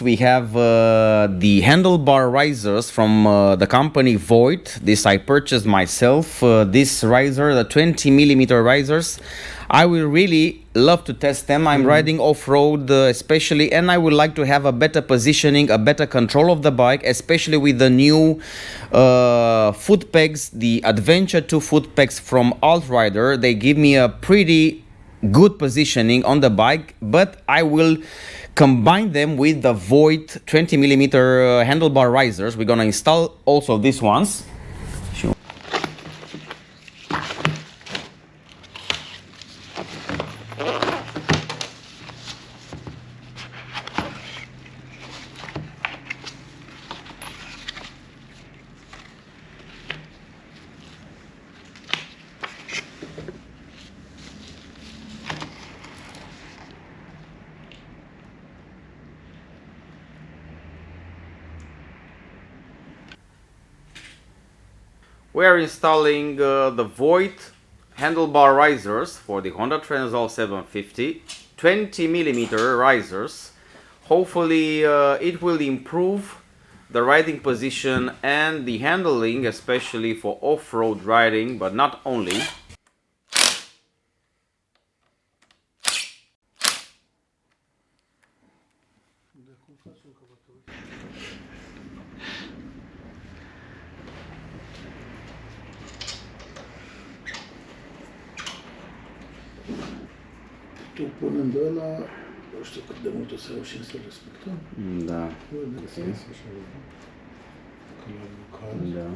We have the handlebar risers from the company Voigt. This I purchased myself. This riser, the 20mm risers, I will really love to test them. I'm riding off-road especially, and I would like to have a better positioning, a better control of the bike, especially with the new foot pegs, the Adventure 2 foot pegs from Altrider. They give me a pretty good positioning on the bike, but I will combine them with the Voigt 20mm handlebar risers. We're gonna install also these ones. We are installing the Voigt handlebar risers for the Honda Transalp 750, 20mm risers. Hopefully it will improve the riding position and the handling, especially for off-road riding, but not only. Tu punând ăla, nu știu cât de mult o să reușim să respectăm. Da. Văd sens așa, că la bucaz. Da.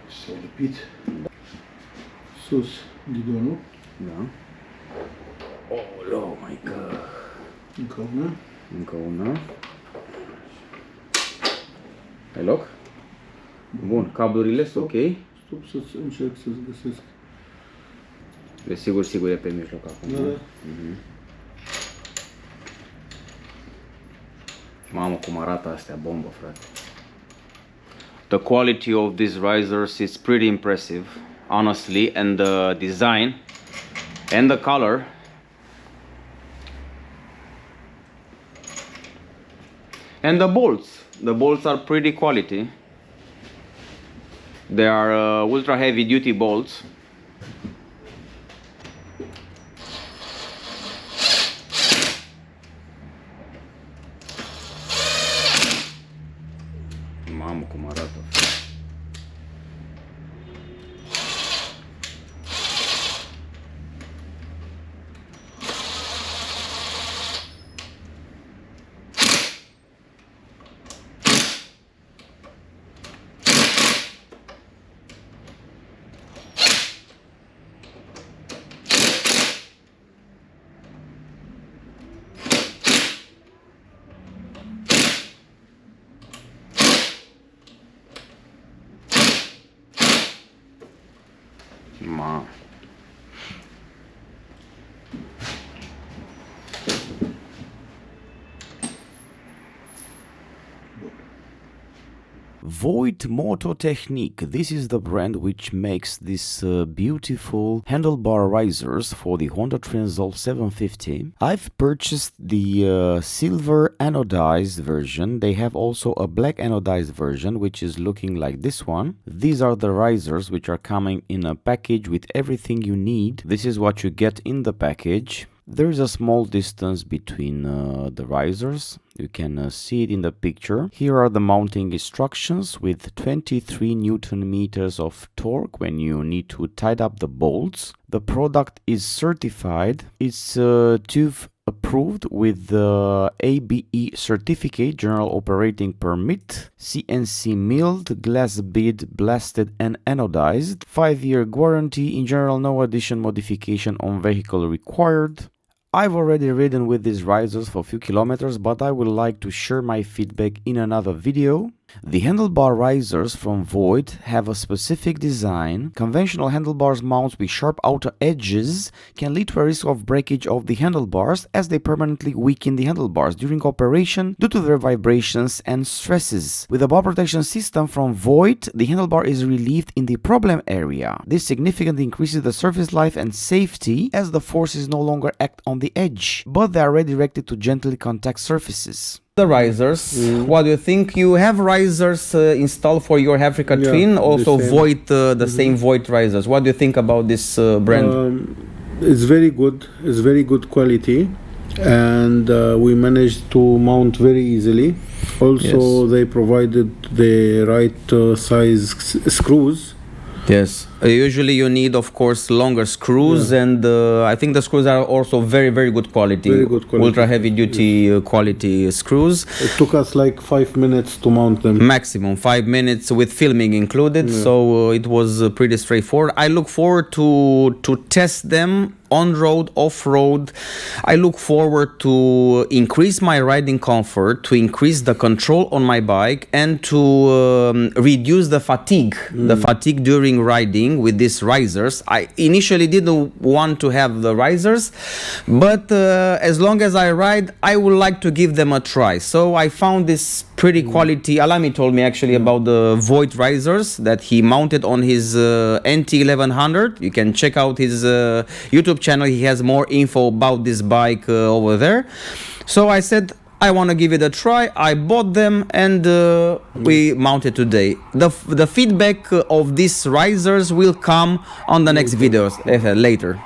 S-a lipit sus ghidonul. Da. Oh my god. Încă una. Încă una. Ai loc? Bun, cablurile sunt ok. Stop să încerc să-ți găsesc. Desigur e pe mijloc acum. Da. Mamă, cum arată astea, bombă, frate. The quality of these risers is pretty impressive, honestly, and the design and the color. And the bolts are pretty quality. They are ultra heavy duty bolts. Mamă, cum arată. Ma. Voigt Technique. This is the brand which makes this beautiful handlebar risers for the Honda Transalp 750. I've purchased the silver anodized version. They have also a black anodized version which is looking like this one. These are the risers which are coming in a package with everything you need. This is what you get in the package. There is a small distance between the risers. You can see it in the picture. Here are the mounting instructions with 23 Newton meters of torque when you need to tighten up the bolts. The product is certified. It's TÜV approved with the ABE certificate, General Operating Permit, CNC milled, glass bead, blasted and anodized. 5-year guarantee. In general, no addition modification on vehicle required. I've already ridden with these risers for a few kilometers, but I would like to share my feedback in another video. The handlebar risers from Voigt have a specific design. Conventional handlebars mounts with sharp outer edges can lead to a risk of breakage of the handlebars as they permanently weaken the handlebars during operation due to their vibrations and stresses. With a bar protection system from Voigt, the handlebar is relieved in the problem area. This significantly increases the surface life and safety as the forces no longer act on the edge, but they are redirected to gently contact surfaces. The risers, what do you think? You have risers installed for your Africa Twin, also Voigt, the same Voigt risers. What do you think about this brand? It's very good. It's very good quality, and we managed to mount very easily. Also, they provided the right size screws. Yes. Usually you need, of course, longer screws, and I think the screws are also very, very good quality. Very good quality. Ultra heavy duty quality screws. It took us like 5 minutes to mount them. Maximum 5 minutes with filming included, so it was pretty straightforward. I look forward to test them on road, off road. I look forward to increase my riding comfort, to increase the control on my bike, and to reduce the fatigue during riding with these risers. I initially didn't want to have the risers, but as long as I ride, I would like to give them a try. So I found this pretty quality. Alami told me actually about the Voigt risers that he mounted on his NT 1100. You can check out his YouTube channel. He has more info about this bike over there. So I said, I want to give it a try. I bought them, and we mounted today. The feedback of these risers will come on the next videos later.